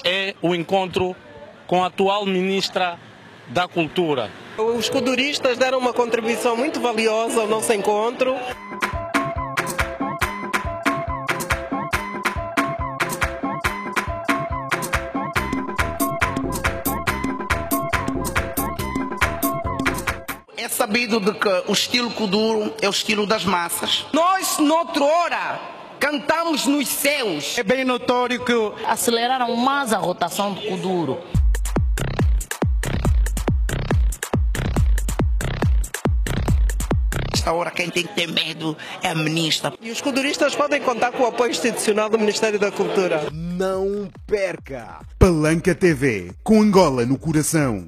é o encontro com a atual Ministra da Cultura. Os kuduristas deram uma contribuição muito valiosa ao nosso encontro. É sabido de que o estilo kuduro é o estilo das massas. Nós, noutrora, cantamos nos céus. É bem notório que aceleraram mais a rotação do kuduro. Esta hora quem tem que ter medo é a ministra. E os kuduristas podem contar com o apoio institucional do Ministério da Cultura. Não perca! Palanca TV, com Angola no coração.